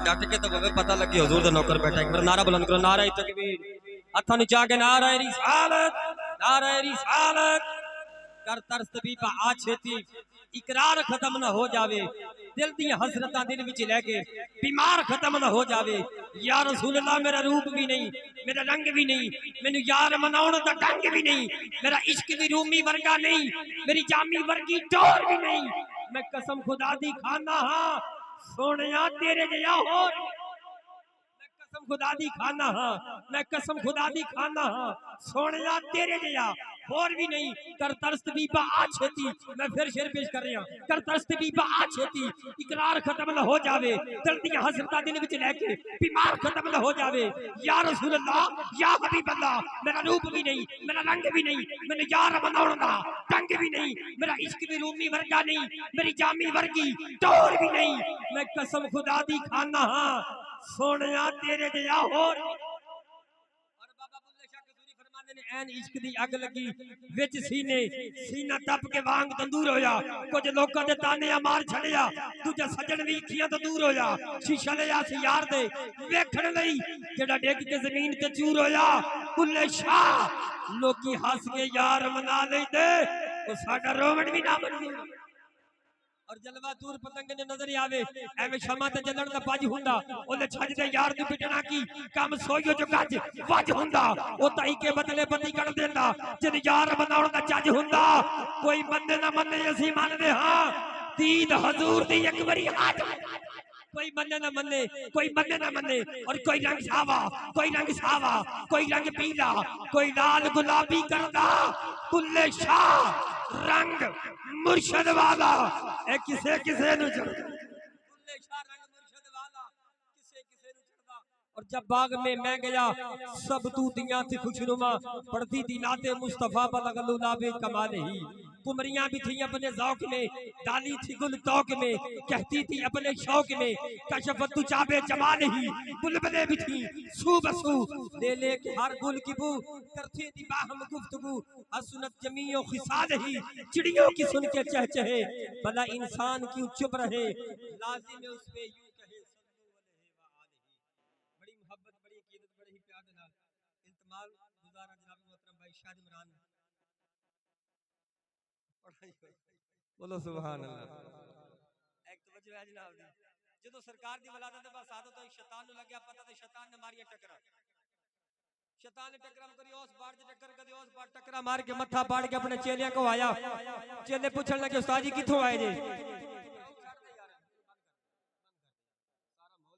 डट के तो बवे पता लगी हुजूर दा नौकर बैठा एक बार नारा बुलंद करो नारा तकबीर हथा नीचा के नारा रिसालत कर तरस तबीबा आ छेती इकरार खत्म ना हो जावे दिल दी हसरतां दिल विच लेके बीमार खत्म ना हो जावे या रसूल अल्लाह मेरा रूप भी नहीं मेरा रंग भी नहीं मैनू यार मनाउण दा ढंग भी नहीं मेरा इश्क दी रूमी वर्गा नहीं मेरी जामी वर्गी टोर भी नहीं मैं कसम खुदा दी खाना हां सोनिया तेरे जया होर कसम खुदा दी खाना हां मैं कसम खुदा दी खाना हां सोनिया तेरे जया और भी नहीं कर तरस बीबा आ छेती मैं फिर शेर पेश कर रहा कर तरस बीबा आ छेती इकरार खत्म ना हो जावे जल्दी हसरता दिन विच लेके बीमार खत्म ना हो जावे या रसूल अल्लाह या हबीब अल्लाह मेरा रूप भी नहीं मेरा रंग भी नहीं मैंने यार बनाउण दा ढंग भी नहीं मेरा इश्क भी रूमी वर्गा नहीं मेरी जामी वर्गी टोर भी नहीं मैं कसम खुदा दी खाना हां सोनिया तेरे जया होर ऐन इश्क दी अग लगी विच सीने सीना तप के वांग तंदूर होया कुछ लोकां दे ताने मार छड़िया दूजा सजन भी अखियां तो दूर होया शीशा लिया सी यार दे वेखण लई जेड़ा डिग के जमीन ते चूर होया बुल्ले शाह लोकी हंस के यार मना लैंदे ओ साडा रोवण भी ना मंजूर और जलवा दूर पतंग ने नजर आवे एवे शमा ते जलन दा पज हुंदा ओले छज दे यार दी पिटना की काम सोइयो जो गज वज हुंदा ओ ताई के बदले बती कर देंदा जिन यार बनाउण दा चज हुंदा कोई मन्ने ना मन्ने असी मानदे हां दीद हजूर दी एक बारी हाथ कोई मन्ने ना मन्ने कोई मन्ने ना मन्ने और कोई रंग सावा कोई रंग पीला कोई लाल गुलाबी करदा बुल्ले शाह रंग मुर्शद वाला ए किसे किसे नु चढ़दा बुल्ले शाह रंग मुर्शद वाला किसे किसे नु चढ़दा और जब बाग में मैं गया सब तूतियां थी खुशनुमा पढ़ती थी नाते मुस्तफा बलगलु नाबे कमाल ही कुमरियां भी थी अपने ज़ौक में डाली थी गुल तौक में कहती थी अपने शौक में कशफत चाबे जमाल ही बुलबुलें भी थी सू बसू ले ले के हर गुल की बू करती थी बाहम गुफ्तगू असनत जमीओ खिसाल ही चिड़ियों की सुन के चहचहे भला इंसान क्यों चुप रहे लाजिम उस पे यूं कहे बड़ी मोहब्बत बड़ी अकीदत बड़े ही प्यार के नाल इंतमाल गुजारा जनाब मोहतरम भाई शाद इमरान बोलो सुभान अल्लाह एक तवज्जो है जनाब दी ਜਦੋਂ ਸਰਕਾਰ ਦੀ ਵਲਾਦਤ ਦੇ ਬਾਅਦ ਤਾਂ ਸ਼ੈਤਾਨ ਨੂੰ ਲੱਗਿਆ ਪਤਾ ਤੇ ਸ਼ੈਤਾਨ ਨੇ ਮਾਰੀਆਂ ਟੱਕਰਾਂ शैतान ने टकरा करी उस बार से टक्कर कदी उस बार टकरा मार के मत्था पाड़ के अपने चेलियां को आया चेले पूछने लगे उस्ताद जी किथों आए जे